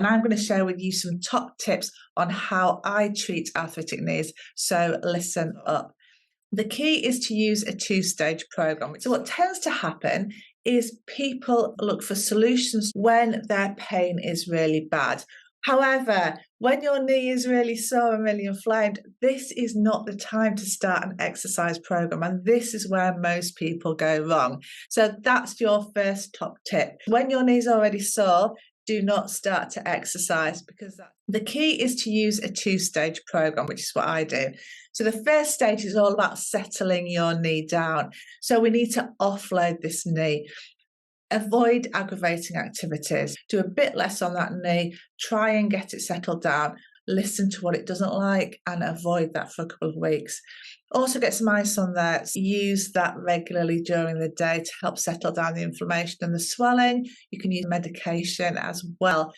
And I'm going to share with you some top tips on how I treat arthritic knees. So listen up. The key is to use a two-stage program. So what tends to happen is people look for solutions when their pain is really bad. However, when your knee is really sore and really inflamed, this is not the time to start an exercise program. And this is where most people go wrong. So that's your first top tip. When your knee is already sore, do not start to exercise, because the key is to use a two-stage program, which is what I do. So the first stage is all about settling your knee down. So we need to offload this knee. Avoid aggravating activities. Do a bit less on that knee. Try and get it settled down. Listen to what it doesn't like and avoid that for a couple of weeks. Also get some ice on there. Use that regularly during the day to help settle down the inflammation and the swelling. You can use medication as well.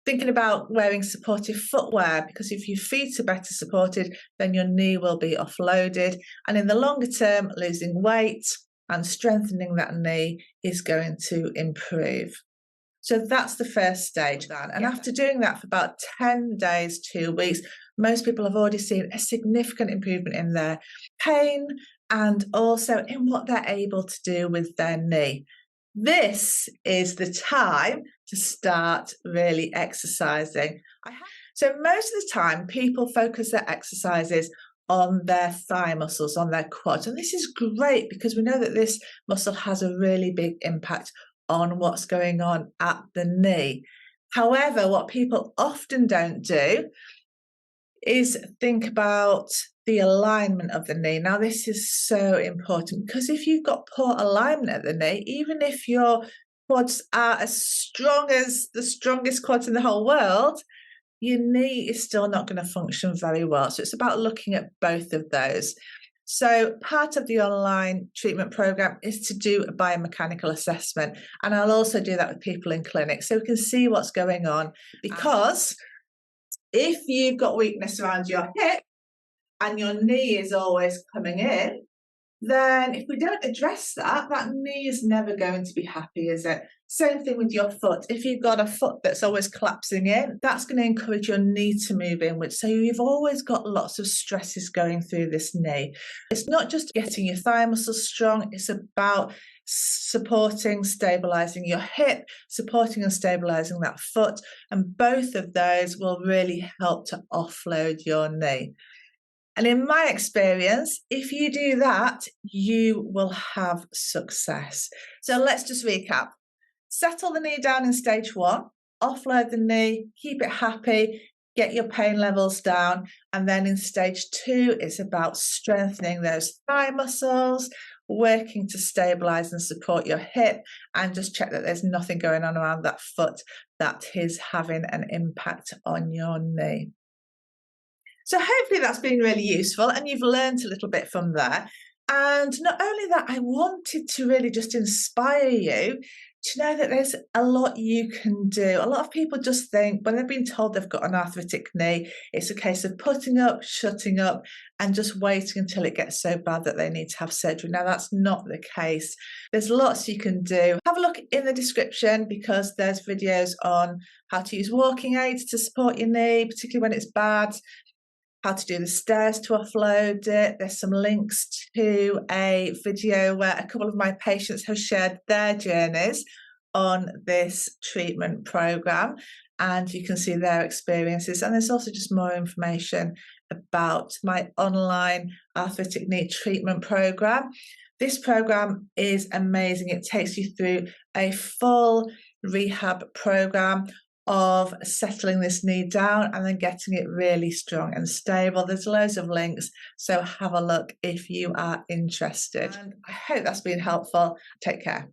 Thinking about wearing supportive footwear, because if your feet are better supported, then your knee will be offloaded. And in the longer term, losing weight and strengthening that knee is going to improve. So that's the first stage then. And after doing that for about 10 days, 2 weeks, most people have already seen a significant improvement in their pain and also in what they're able to do with their knee. This is the time to start really exercising. So most of the time, people focus their exercises on their thigh muscles, on their quads. And this is great because we know that this muscle has a really big impact on what's going on at the knee. However, what people often don't do is think about the alignment of the knee. Now, this is so important because if you've got poor alignment at the knee, even if your quads are as strong as the strongest quads in the whole world, your knee is still not going to function very well. So it's about looking at both of those. So part of the online treatment program is to do a biomechanical assessment. And I'll also do that with people in clinic so we can see what's going on. Because if you've got weakness around your hip and your knee is always coming in, then if we don't address that, that knee is never going to be happy, is it? Same thing with your foot. If you've got a foot that's always collapsing in, that's going to encourage your knee to move inwards. So you've always got lots of stresses going through this knee. It's not just getting your thigh muscles strong, it's about supporting, stabilizing your hip, supporting and stabilizing that foot. And both of those will really help to offload your knee. And in my experience, if you do that, you will have success. So let's just recap. Settle the knee down in stage 1, offload the knee, keep it happy, get your pain levels down. And then in stage 2, it's about strengthening those thigh muscles, working to stabilize and support your hip, and just check that there's nothing going on around that foot that is having an impact on your knee. So hopefully that's been really useful and you've learned a little bit from there. And not only that, I wanted to really just inspire you to know that there's a lot you can do. A lot of people just think when they've been told they've got an arthritic knee, it's a case of putting up, shutting up, and just waiting until it gets so bad that they need to have surgery. Now, that's not the case. There's lots you can do. Have a look in the description because there's videos on how to use walking aids to support your knee, particularly when it's bad. How to do the stairs to offload it. There's some links to a video where a couple of my patients have shared their journeys on this treatment program, and you can see their experiences. And there's also just more information about my online arthritic knee treatment program. This program is amazing. It takes you through a full rehab program of settling this knee down and then getting it really strong and stable. There's loads of links, so have a look if you are interested. And I hope that's been helpful. Take care.